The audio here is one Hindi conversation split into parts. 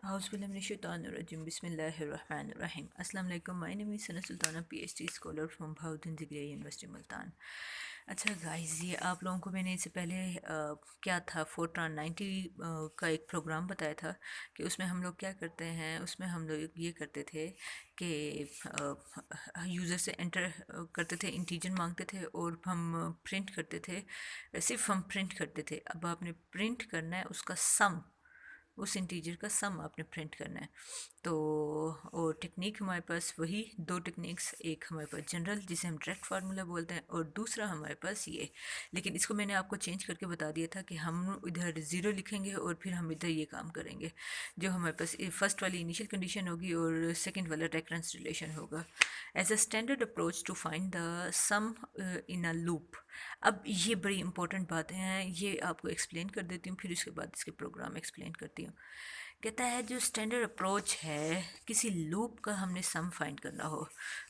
Auzubillahiminash-shaytanir-rajim. Bismillahir-Rahmanir-Rahim. Assalamu alaikum. My name is Sana Sultana, PhD scholar from Bahauddin Zikriya University, Multan. अच्छा गाइस, ये आप लोगों को मैंने इससे पहले क्या था फोर्ट्रान 90 का एक प्रोग्राम बताया था कि उसमें हम लोग क्या करते हैं. उसमें हम लोग ये करते थे कि यूज़र से एंटर करते थे, इंटीजर मांगते थे और हम प्रिंट करते थे. सिर्फ हम प्रिंट करते थे. अब आपने प्रिंट करना है उसका सम, उस इंटीजर का सम आपने प्रिंट करना है. तो और टेक्निक हमारे पास वही दो टेक्निक्स, एक हमारे पास जनरल जिसे हम डायरेक्ट फार्मूला बोलते हैं और दूसरा हमारे पास ये. लेकिन इसको मैंने आपको चेंज करके बता दिया था कि हम इधर ज़ीरो लिखेंगे और फिर हम इधर ये काम करेंगे. जो हमारे पास फर्स्ट वाली इनिशियल कंडीशन होगी और सेकंड वाला रेफरेंस रिलेशन होगा. As a standard approach to find the sum in a loop. अब ये बड़ी इंपॉर्टेंट बातें हैं, ये आपको एक्सप्लेन कर देती हूँ, फिर उसके बाद इसके प्रोग्राम एक्सप्लेन करती हूँ. कहता है जो स्टैंडर्ड अप्रोच है, किसी लूप का हमने सम फाइंड करना हो,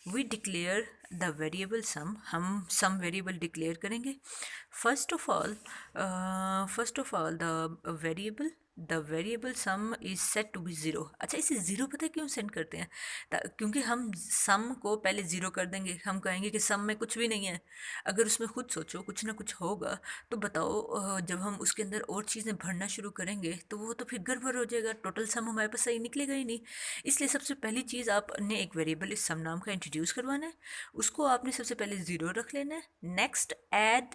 we declare the variable sum. हम सम वेरिएबल डिक्लेयर करेंगे. First of all the variable sum is set to be zero. अच्छा, इसे ज़ीरो पता है क्यों सेंड करते हैं? क्योंकि हम सम को पहले ज़ीरो कर देंगे. हम कहेंगे कि सम में कुछ भी नहीं है. अगर उसमें खुद सोचो कुछ ना कुछ होगा तो बताओ, जब हम उसके अंदर और चीज़ें भरना शुरू करेंगे तो वो तो फिर गड़बड़ हो जाएगा. टोटल सम हमारे पास सही निकलेगा ही नहीं. इसलिए सबसे पहली चीज़ आपने एक वेरिएबल इस सम नाम का इंट्रोड्यूस करवाना है. उसको आपने सबसे पहले ज़ीरो रख लेना है. Next add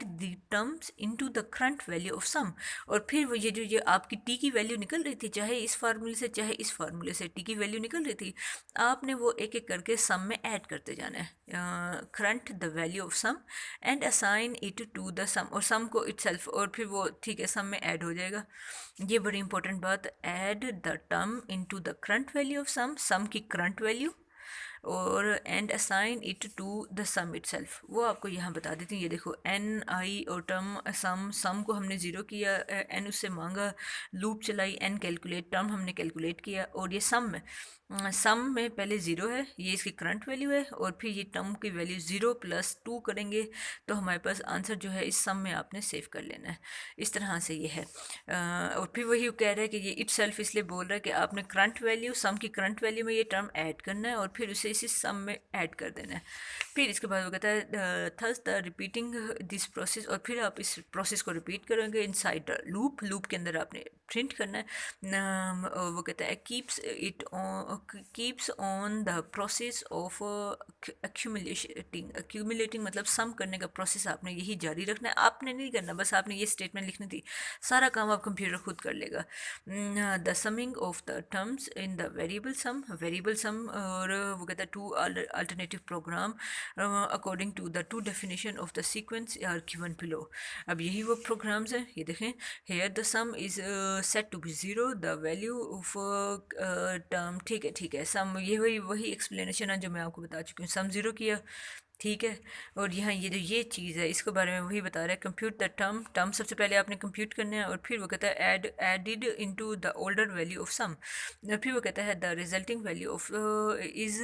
the terms into the current value of sum. और फिर वो ये आपकी टी की वैल्यू निकल रही थी, चाहे इस फार्मूले से चाहे इस फार्मूले से टी की वैल्यू निकल रही थी, आपने वो एक एक करके सम में ऐड करते जाना है. Current the value of sum and assign it to the sum, और सम को इटसेल्फ, और फिर वो ठीक है सम में ऐड हो जाएगा. ये बड़ी इंपॉर्टेंट बात. Add the term into the current value of sum की करंट वैल्यू, और and assign it to the sum itself. वो आपको यहाँ बता देती हूँ. ये देखो एन आई और टर्म सम को हमने ज़ीरो किया, एन उससे मांगा, लूप चलाई, एन कैलकुलेट, टर्म हमने कैलकुलेट किया, और ये सम में पहले ज़ीरो है, ये इसकी करंट वैल्यू है, और फिर ये टर्म की वैल्यू ज़ीरो प्लस टू करेंगे तो हमारे पास आंसर जो है इस सम में आपने सेव कर लेना है. इस तरह से ये है. और फिर वही कह रहा है कि ये इटसेल्फ इसलिए बोल रहा है कि आपने करंट वैल्यू, सम की करंट वैल्यू में ये टर्म ऐड करना है और फिर उसे इसी सम में ऐड कर देना है. फिर इसके बाद वो कहता है thus the repeating this process, और फिर आप इस प्रोसेस को रिपीट करेंगे इनसाइड द लूप के अंदर आपने प्रिंट करना है. वो कहता है keeps on the process of accumulating मतलब सम करने का प्रोसेस आपने यही जारी रखना है. आपने नहीं करना, बस आपने ये स्टेटमेंट लिखनी थी. सारा काम आप कंप्यूटर खुद कर लेगा. The summing of the terms in the variable sum, और वो कहता है two alternative program according to the two definition of the sequence are given below. अब यही वो प्रोग्राम्स हैं. ये देखें, here the sum is set to be zero, the value of term. ठीक है सम, ये वही एक्सप्लेनेशन है जो मैं आपको बता चुकी हूँ. सम ज़ीरो किया, ठीक है. और यहाँ ये जो ये चीज़ है इसके बारे में वही बता रहा है. कंप्यूट द टर्म सबसे पहले आपने कंप्यूट करना है, और फिर वो कहता है added into the older value of sum. फिर वो कहता है the resulting value of is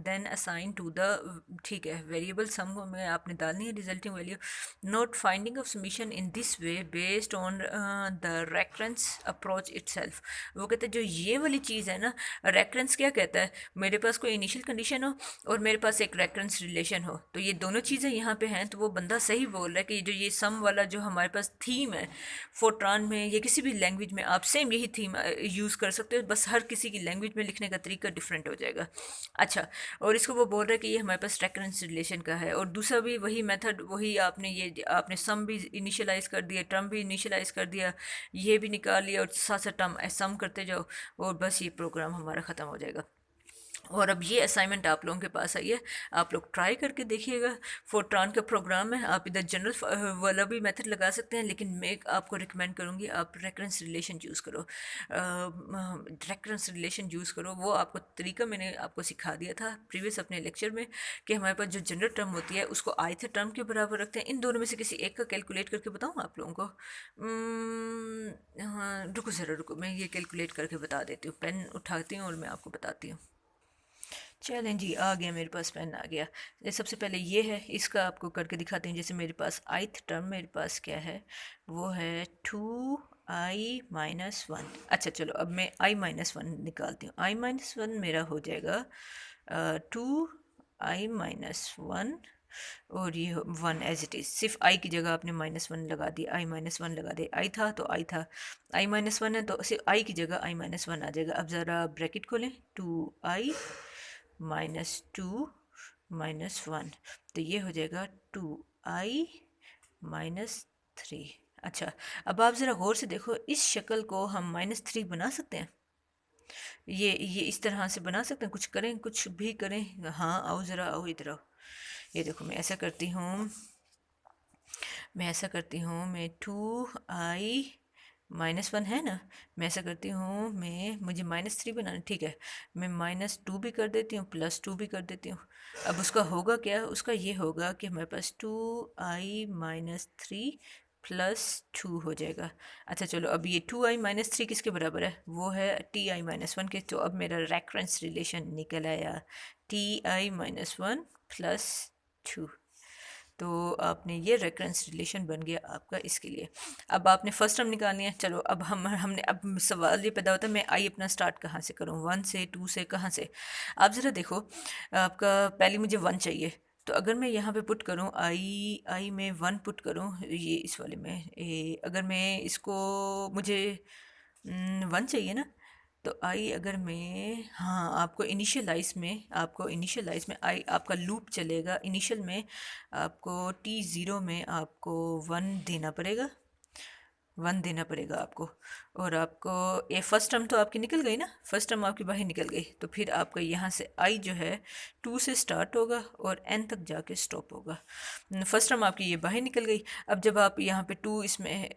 then assign to the, ठीक है, वेरिएबल सम में आपने डालनी है resulting value. Note finding of summation in this way based on the reference approach itself. वो कहते हैं जो ये वाली चीज़ है ना, रेफरेंस क्या कहता है, मेरे पास कोई इनिशियल कंडीशन हो और मेरे पास एक रेफरेंस रिलेशन हो, तो ये दोनों चीज़ें यहाँ पे हैं, तो वो बंदा सही बोल रहा है कि जो ये सम वाला जो हमारे पास थीम है फोर्ट्रान में या किसी भी लैंग्वेज में, आप सेम यही थीम यूज़ कर सकते हो, बस हर किसी की लैंग्वेज में लिखने का तरीका डिफरेंट हो जाएगा. अच्छा, और इसको वो बोल रहा है कि ये हमारे पास रेफरेंस रिलेशन का है. और दूसरा भी वही मेथड, वही आपने सम भी इनिशियलाइज़ कर दिया, टर्म भी इनिशियलाइज़ कर दिया, ये भी निकाल लिया, और साथ साथ टर्म सम करते जाओ, और बस ये प्रोग्राम हमारा ख़त्म हो जाएगा. और अब ये असाइनमेंट आप लोगों के पास आई है, आप लोग ट्राई करके देखिएगा. फोर्ट्रान का प्रोग्राम है, आप इधर जनरल वाला भी मेथड लगा सकते हैं, लेकिन मैं आपको रिकमेंड करूँगी आप रेफरेंस रिलेशन यूज़ करो. रेफरेंस रिलेशन यूज़ करो. वो आपको तरीका मैंने आपको सिखा दिया था प्रीवियस अपने लेक्चर में कि हमारे पास जो जनरल टर्म होती है उसको ith टर्म के बराबर रखते हैं. इन दोनों में से किसी एक का कैलकुलेट करके बताऊँ आप लोगों को? हाँ, रुको ज़रा रुको, मैं ये कैलकुलेट करके बता देती हूँ. पेन उठाती हूँ और मैं आपको बताती हूँ. चलें जी, आ गया मेरे पास, पेन आ गया. सबसे पहले ये है, इसका आपको करके दिखाते हैं. जैसे मेरे पास ith टर्म मेरे पास क्या है, वो है 2i आई माइनस वन। अच्छा चलो अब मैं आई माइनस वन निकालती हूँ। आई माइनस वन मेरा हो जाएगा 2i-1 और ये 1 एज इट इज़। सिर्फ आई की जगह आपने माइनस वन लगा दिया, आई माइनस वन लगा दे। आई था तो आई था, आई माइनस वन है तो सिर्फ आई की जगह आई माइनस वन आ जाएगा। अब ज़रा ब्रैकेट खोलें, 2i-2 - 1 तो ये हो जाएगा 2i-3। अच्छा अब आप ज़रा गौर से देखो, इस शक्ल को हम -3 बना सकते हैं। ये इस तरह से बना सकते हैं, कुछ करें, कुछ भी करें। हाँ आओ ज़रा, आओ इधर आओ। ये देखो मैं ऐसा करती हूँ, मैं 2i-1 है ना, मैं ऐसा करती हूँ, मुझे -3 बनाना, ठीक है। मैं -2 भी कर देती हूँ, +2 भी कर देती हूँ। अब उसका होगा क्या, उसका ये होगा कि हमारे पास 2i-3 +2 हो जाएगा। अच्छा चलो अब ये 2i-3 किसके बराबर है, वो है ti-1 के। तो अब मेरा रेफरेंस रिलेशन निकल आया, ti-1 +2। तो आपने ये रेफरेंस रिलेशन बन गया आपका इसके लिए। अब आपने फर्स्ट टर्म निकालनी है। चलो अब हमने अब सवाल ये पैदा होता है, मैं आई अपना स्टार्ट कहाँ से करूँ, 1 से, 2 से, कहाँ से। आप ज़रा देखो, आपका पहले मुझे 1 चाहिए, तो अगर मैं यहाँ पे पुट करूँ आई में 1 पुट करूँ, ये इस वाले में अगर मैं इसको, मुझे 1 चाहिए ना, तो आई अगर मैं, हाँ आपको इनिशियलाइज में आई आपका लूप चलेगा। इनिशियल में आपको t0 में आपको 1 देना पड़ेगा आपको। और आपको ये फर्स्ट टर्म तो आपकी निकल गई ना, फर्स्ट टर्म आपकी बाहर निकल गई, तो फिर आपका यहाँ से आई जो है 2 से स्टार्ट होगा और n तक जाके स्टॉप होगा। फर्स्ट टर्म आपकी ये बाहर निकल गई। अब जब आप यहाँ पे 2 इसमें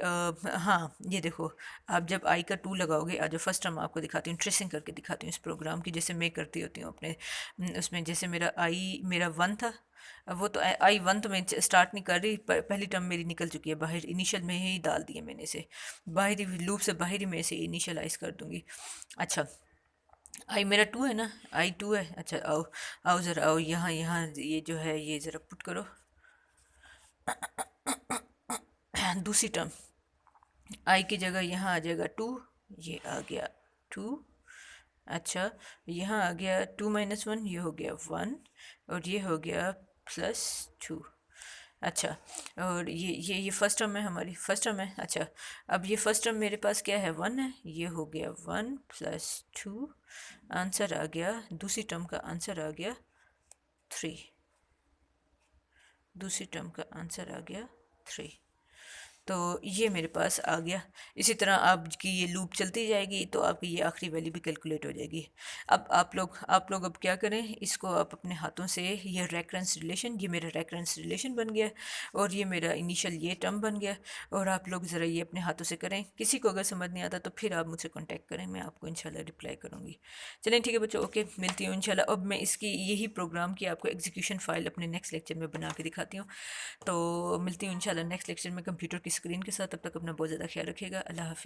हाँ ये देखो, आप जब आई का 2 लगाओगे, आज जो फर्स्ट टर्म आपको दिखाती हूँ, ट्रेसिंग करके दिखाती हूँ इस प्रोग्राम की, जैसे मैं करती होती हूँ अपने उसमें। जैसे मेरा 1 था, अब वो तो i-1 तो मैं स्टार्ट नहीं कर रही, पहली टर्म मेरी निकल चुकी है बाहर, इनिशियल में ही डाल दिए मैंने इसे, बाहरी लूप से बाहरी में इसे इनिशियलाइज कर दूंगी। अच्छा आई मेरा 2 है ना, आई 2 है। अच्छा आओ आओ ज़रा आओ यहाँ यहाँ, ये जो है ये ज़रा पुट करो दूसरी टर्म, आई की जगह यहाँ आ जाएगा 2, ये आ गया 2। अच्छा यहाँ आ गया 2-1, ये हो गया 1 और ये हो गया +2। अच्छा और ये फर्स्ट टर्म है, हमारी फर्स्ट टर्म है। अच्छा अब ये फर्स्ट टर्म मेरे पास क्या है, 1 है, ये हो गया 1 +2, आंसर आ गया, दूसरी टर्म का आंसर आ गया 3, दूसरी टर्म का आंसर आ गया 3। तो ये मेरे पास आ गया। इसी तरह आपकी ये लूप चलती जाएगी, तो आपकी ये आखिरी वैल्यू भी कैलकुलेट हो जाएगी। अब आप लोग अब क्या करें, इसको आप अपने हाथों से, ये रेफरेंस रिलेशन, ये मेरा रेफरेंस रिलेशन बन गया और ये मेरा इनिशियल ये टर्म बन गया। और आप लोग ज़रा ये अपने हाथों से करें। किसी को अगर समझ नहीं आता तो फिर आप मुझसे कॉन्टैक्ट करें, मैं आपको इंशाल्लाह रिप्लाई करूँगी। चलें ठीक है बच्चों, ओके मिलती हूँ इंशाल्लाह। अब मैं इसकी यही प्रोग्राम की आपको एग्जीक्यूशन फ़ाइल अपने नेक्स्ट लेक्चर में बना के दिखाती हूँ। तो मिलती हूँ इंशाल्लाह नेक्स्ट लेक्चर में कंप्यूटर की स्क्रीन के साथ। तब तक अपना बहुत ज़्यादा ख्याल रखिएगा। अल्लाह हाफिज़।